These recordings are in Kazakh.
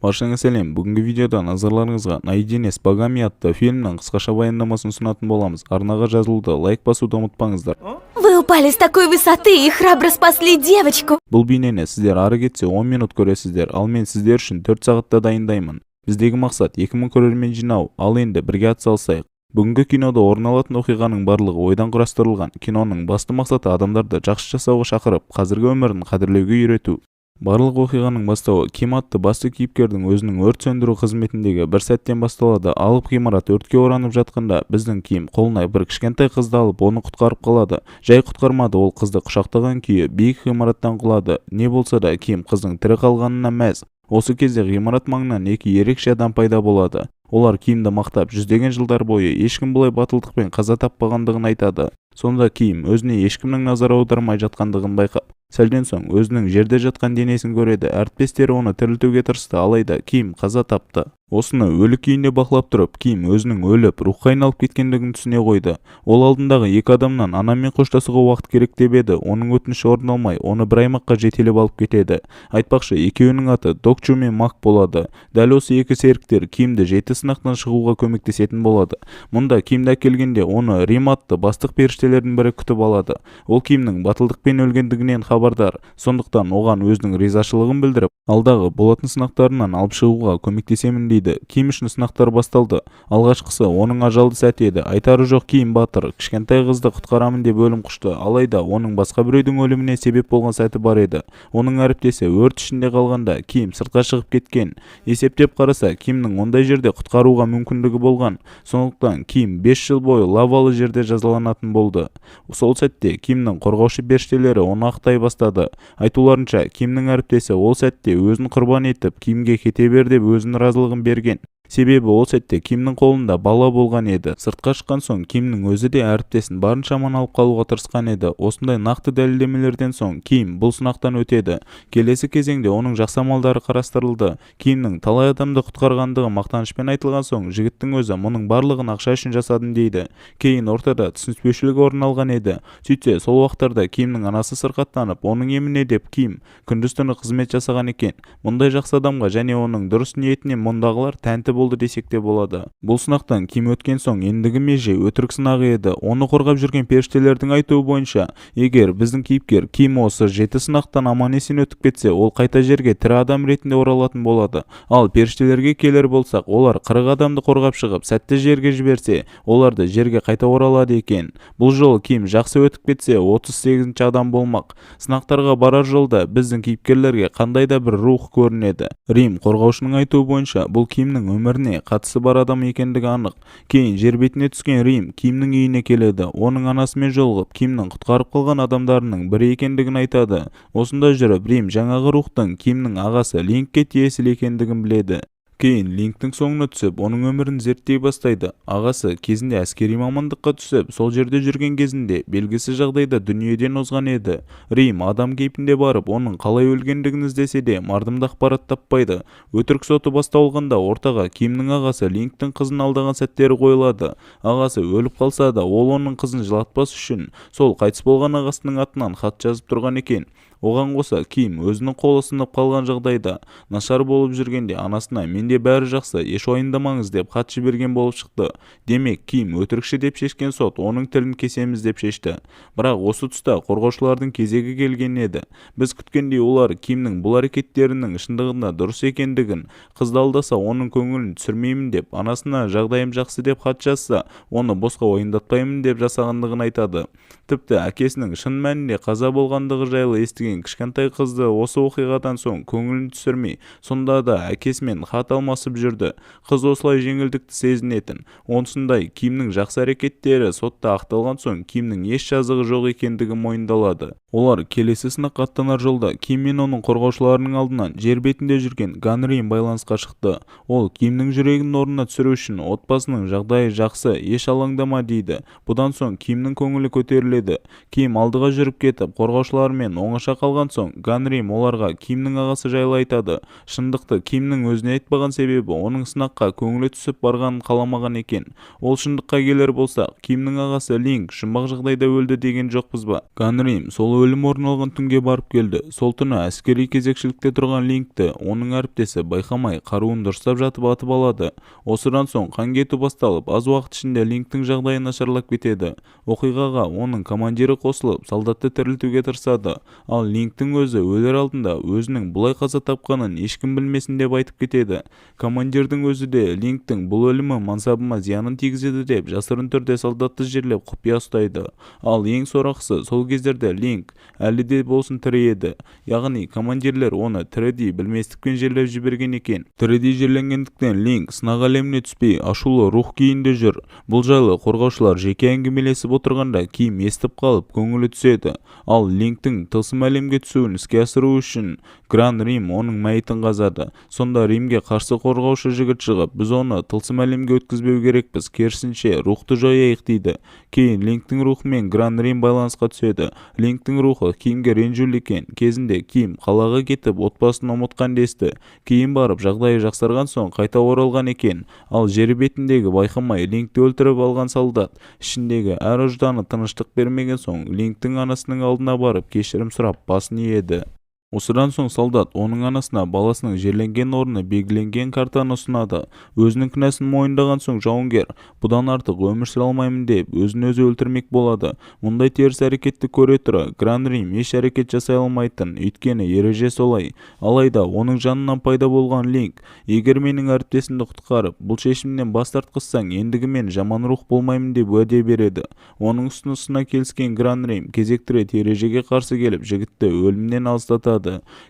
Баршаңа сәлем. Бүгінгі видеода назарларыңызға «Наедине с богами» атты фильмнің қысқаша баяндамасын ұсынатын боламыз. Арнаға жазылуды, лайк басуды ұмытпаңыздар. Вы упали с такой высоты и храбро спасли девочку. Бұл бейнені сіздер ары кетсе 10 минут көресіздер, ал мен сіздер үшін 4 сағатта дайындаймын. Біздегі мақсат 2000 көрермен жинау, ал енді бірге атсалысайық. Бүгінгі кинода орын алатын оқиғаның барлығы ойдан құрастырылған. Киноның басты мақсаты адамдарды жақсы жасауға шақырып, қазіргі өмірін қадірлеуге үйрету. Барлық оқиғаның бастауы Ким атты басты кейіпкердің өзінің өрт сөндіру қызметіндегі бір сәттен басталады. Алып ғимарат өртке оранып жатқанда біздің Ким қолына бір кішкентай қызды алып оны құтқарып қалады. Жай құтқармады, ол қызды құшақтаған күйі биік ғимараттан құлады. Не болса да Ким қыздың тірі қалғанына мәз. Осы кезде ғимарат маңынан екі ерекше адам пайда болады. Олар Кимді мақтап, жүздеген жылдар бойы ешкім бұлай батылдықпен қаза таппағандығын айтады. Сонда Ким өзіне ешкімнің назар аудармай жатқандығын байқап, сәлден соң өзінің жерде жатқан денесін көреді. Әріптестері оны тірілтуге тырысты, алайда Ким қаза тапты. Осыны өлі күйінде бақылап тұрып, Ким өзінің өліп, рухқа айналып кеткендігін түсіне қойды. Ол алдындағы екі адамнан анамен қоштасуға уақыт керек деп еді. Оның өтініші орындалмай, оны бір аймаққа жетелеп алып кетеді. Айтпақшы, екеуінің аты Док Чу мен Мак болады. Дәл осы екі серіктер Кимді 7 сынақтан шығуға көмектесетін болады. Мұнда Кимді әкелгенде оны Рим атты бастық періштелердің бірі күтіп алады. Ол Кимнің батылдықпен өлгендігінен хабардар. Сондықтан оған өзінің ризашылығын білдіріп, алдағы болатын сынақтарынан алып шығуға көмектесемін дейді. Ким үшін сынақтар басталды. Алғашқысы оның ажалды сәті еді. Айтары жоқ, Ким батыр кішкентай қызды құтқарамын деп өлім құшты. Алайда оның басқа біреудің өліміне себеп болған сәті бар еді. Оның әріптесі өрт ішінде қалғанда Ким сыртқа шығып кеткен. Есептеп қараса, Кимнің ондай жерде құтқаруға мүмкіндігі болған. Сондықтан Ким 5 жыл бойы лавалы жерде жазаланатын болды. Сол сәтте Кимнің қорғаушы періштелері оны ақтай бастады. Айтуларынша, Кимнің әріптесі ол сәтте өзін құрбан етіп, Кимге кете бер деп өзінің разылығын берген. Себебі ол сәтте Кимнің қолында бала болған еді. Сыртқа шыққан соң Кимнің өзі де әріптесін барынша аман алып қалуға тырысқан еді. Осындай нақты дәлелдемелерден соң Ким бұл сынақтан өтеді. Келесі кезеңде оның жақсы амалдары қарастырылды. Кимнің талай адамды құтқарғандығы мақтанышпен айтылған соң, жігіттің өзі мұның барлығын ақша үшін жасадым дейді. Кейін ортада түсініспеушілік орын алған еді. Сөйтсе, сол уақыттарда Кимнің анасы сырқаттанып, оның еміне деп Ким күндіз-түні қызмет жасаған екен. Мұндай жақсы адамға және оның дұрыс ниетіне мұндағылар тәнті болды десек те болады. Бұл сынақтан Ким өткен соң ендігі меже өтірік сынағы еді. Оны қорғап жүрген періштелердің айтуы бойынша, егер біздің кейіпкер Ким осы 7 сынақтан аман-есен өтіп кетсе, ол қайта жерге тірі адам ретінде оралатын болады. Ал періштелерге келер болсақ, олар 40 адамды қорғап шығып, сәтті жерге жіберсе, оларды жерге қайта оралады екен. Бұл жолы Ким жақсы өтіп кетсе, 38-ші адам болмақ. Сынақтарға барар жолда біздің кейіпкерлерге қандай да бір рух көрінеді. Рим қорғаушының айтуы бойынша, бұл Кимнің өміріне қатысы бар адам екендігі анық. Кейін жер бетіне түскен Рим Кимнің үйіне келеді. Оның анасымен жолығып, Кимнің құтқарып қалған адамдарының бірі екендігін айтады. Осында жүріп, Рим жаңағы рухтың Кимнің ағасы Линкке тиесілі екендігін біледі. Кейін Линктің соңына түсіп, оның өмірін зерттей бастайды. Ағасы кезінде әскери мамандыққа түсіп, сол жерде жүрген кезінде белгісіз жағдайда дүниеден озған еді. Рим адам кейпінде барып, оның қалай өлгендігін іздесе де, мардымды ақпарат таппайды. Өтірік соты басталғанда ортаға Кимнің ағасы Линктің қызын алдаған сәттері қойылады. Ағасы өліп қалса да, ол оның қызын жылатпас үшін сол қайтыс болған ағасының атынан хат жазып тұрған екен. Оған қоса Ким өзінің қолы сынып қалған жағдайда, нашар болып жүргенде анасына менде бәрі жақсы, еш уайымдамаңыз деп хат жіберген болып шықты. Демек, Ким өтірікші деп шешкен сот оның тілін кесеміз деп шешті. Бірақ осы тұста қорғаушылардың кезегі келген еді. Біз күткендей олар Кимнің бұл әрекеттерінің шындығында дұрыс екендігін, қызды алдаса оның көңілін түсірмеймін деп, анасына жағдайым жақсы деп хат жазса, оны босқа ойындатпаймын деп жасағандығын айтады. Тіпті әкесінің шын мәнінде қаза болғандығы жайлы естіген кішкентай қызды осы оқиғадан соң көңілін түсірмей, сонда да әкесімен хат алмасып жүрді. Қыз осылай жеңілдікті сезінетін. Онсындай Кимнің жақсы әрекеттері сотта ақталған соң Кимнің еш жазығы жоқ екендігі мойындалады. Олар келесі сынаққа аттанар жолда Ким мен оның қорғаушыларының алдынан жер бетінде жүрген Ган Рим байланысқа шықты. Ол Кимнің жүрегін орнына түсіру үшін отбасының жағдайы жақсы, еш алаңдама дейді. Бұдан соң Кимнің көңілі көтеріледі. Ким алдыға жүріп кетіп, қорғаушылармен оңаша қалған соң Ганрим оларға Кимнің ағасы жайлы айтады. Шындықты Кимнің өзіне айтпаған себебі оның сынаққа көңілі түсіп барғанын қаламаған екен. Ол шындыққа келер болсақ, Кимнің ағасы Линк жұмбақ жағдайда өлді деген жоқпыз ба? Ганрим сол өлім орын алған түнге барып келді. Сол түні әскери кезекшілікте тұрған Линкті оның әріптесі байқамай қаруын дұрыстап жатып атып алады. Осыдан соң қан кету басталып, аз уақыт ішінде Линктің жағдайы нашарлап кетеді. Оқиғаға оның командирі қосылып, солдатты тірілтуге тырысады. Ал Линктің өзі өлер алдында өзінің бұлай қаза тапқанын ешкім білмесін деп айтып кетеді. Командирдің өзі де Линктің бұл өлімі мансабыма зиянын тигізеді деп жасырын түрде солдатты жерлеп құпия ұстайды. Ал ең сорақысы, сол кездерде Линк әлі де болсын тірі еді. Яғни командирлер оны тірідей білместікпен жерлеп жіберген екен. Тірідей жерленгендіктен Линк сынақ әлеміне түспей ашулы рух күйінде жүр. Бұл жайлы қорғаушылар жеке әңгімелесіп отырғанда Ким естіп қалып көңілі түседі. Ал Линктің тылсым әлемге түсуін іске асыру үшін Гран-Рим оның мәйітін қазады. Сонда Римге қарсы қорғаушы жігіт шығып, біз оны тылсым әлемге өткізбеу керекпіз, керісінше рухты жояйық дейді. Кейін Линктің рухымен Гран-Рим байланысқа түседі. Линктің рухы Кимге ренжулі екен. Кезінде Ким қалаға кетіп отбасын ұмытқан десті. Кейін барып жағдайы жақсарған соң қайта оралған екен. Ал жер бетіндегі байқамай Линкті өлтіріп алған солдат ішіндегі әр ұжданы тыныштық бермеген соң Линктің анасының алдына барып кешірім сұрап басын иеді. Осыдан соң солдат оның анасына баласының жерленген орны белгіленген картаны ұсынады. Өзінің кінәсін мойындаған соң жауынгер бұдан артық өмір сүре алмаймын деп өзін өзі өлтірмек болады. Мұндай теріс әрекетті көре тұра Гран-Рим еш әрекет жасай алмайтын, өйткені ереже солай. Алайда оның жанынан пайда болған Линк, егер менің әріптесімді құтқарып, бұл шешімнен бас тартқызсаң, ендігі мен жаман рух болмаймын деп уәде береді. Оның ұсынысына келіскен Гран-Рим кезекті рет ережеге қарсы келіп, жігітті өлімнен алыстатады.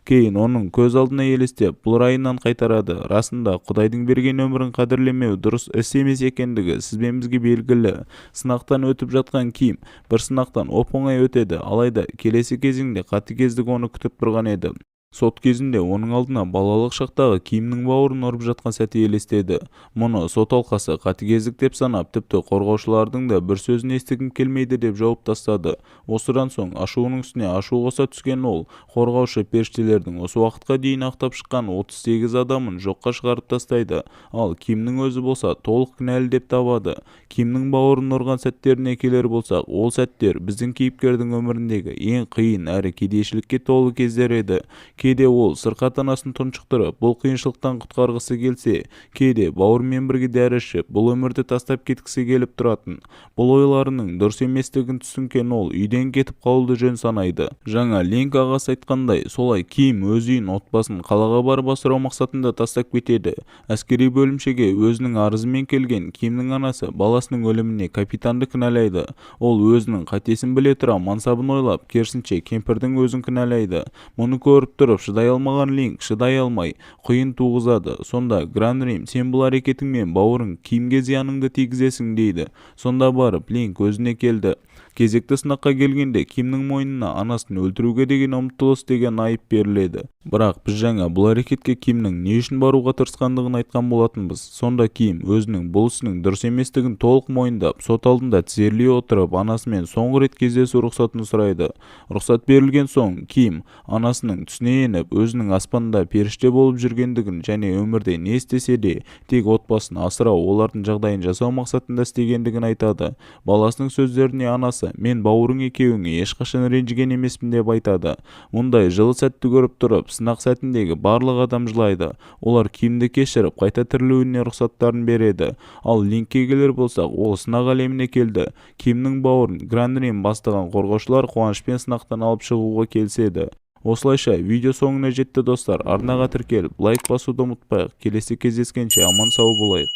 Кейін оның көз алдына елестеп, бұл райынан қайтарады. Расында Құдайдың берген өмірін қадірлемеу дұрыс іс емес екендігі сізбен бізге белгілі. Сынақтан өтіп жатқан Ким бір сынақтан оп-оңай өтеді, алайда келесі кезеңде қатыгездік оны күтіп тұрған еді. Сот кезінде оның алдына балалық шақтағы Кимнің бауырын ұрып жатқан сәті елестеді. Мұны сот алқасы қатыгездік деп санап, тіпті қорғаушылардың да бір сөзін естігім келмейді деп жауап тастады. Осыдан соң ашуының үстіне ашу қоса түскен ол, қорғаушы періштелердің осы уақытқа дейін ақтап шыққан 38 адамын жоққа шығарып тастайды. Ал Кимнің өзі болса толық кінәлі деп табады. Кимнің бауырын ұрған сәттеріне келер болсақ, ол сәттер біздің кейіпкердің өміріндегі ең қиын әрі кедейшілікке толы кездер еді. Кейде ол сырқат-анасын тұншықтырып, бұл қиыншылықтан құтқарғысы келсе, кейде бауырмен бірге дәрі ішіп, бұл өмірді тастап кеткісі келіп тұратын. Бұл ойларының дұрыс еместігін түсінген ол үйден кетіп қалуды жөн санайды. Жаңа Линк ағасы айтқандай, солай Ким өз үйін, отбасын қалаға барып асырау мақсатында тастап кетеді. Әскери бөлімшеге өзінің арызымен келген Кимнің анасы баласының өліміне капитанды кінәлайды. Ол өзінің қатесін біле тұра мансабын ойлап, керісінше кемпірдің өзін кінәлайды. Мұны көріп тұрып шыдай алмаған Линк шыдай алмай құйын туғызады. Сонда Гран-Рим, сен бұл әрекетіңмен бауырың Кимге зияныңды тигізесің дейді. Сонда барып Линк өзіне келді. Кезекті сынаққа келгенде Кимнің мойнына анасын өлтіруге деген ұмтылыс деген айып беріледі. Бірақ біз жаңа бұл әрекетке Кимнің не үшін баруға тырысқандығын айтқан болатынбыз. Сонда Ким өзінің бұл ісінің дұрыс еместігін толық мойындап, сот алдында тізерлей отырып, анасымен соңғы рет кездесу рұқсатын сұрайды. Рұқсат берілген соң Ким анасының түсіне еніп, өзінің аспанда періште болып жүргендігін және өмірде не істесе де тек отбасын асырау, олардың жағдайын жасау мақсатында істегендігін айтады. Баласының сөздеріне анасы, мен бауырың екеуіңе ешқашан ренжіген емеспін деп айтады. Мұндай жылы сәтті көріп тұрып, сынақ сәтіндегі барлық адам жылайды. Олар Кимді кешіріп, қайта тірілуіне рұқсаттарын береді. Ал Линкке келер болсақ, ол сынақ әлеміне келді. Кимнің бауырын Гран-Рим бастаған қорғаушылар қуанышпен сынақтан алып шығуға келіседі. Осылайша видео соңына жетті достар. Арнаға тіркеліп, лайк басуды ұмытпайық. Келесі кездескенше аман сау болайық.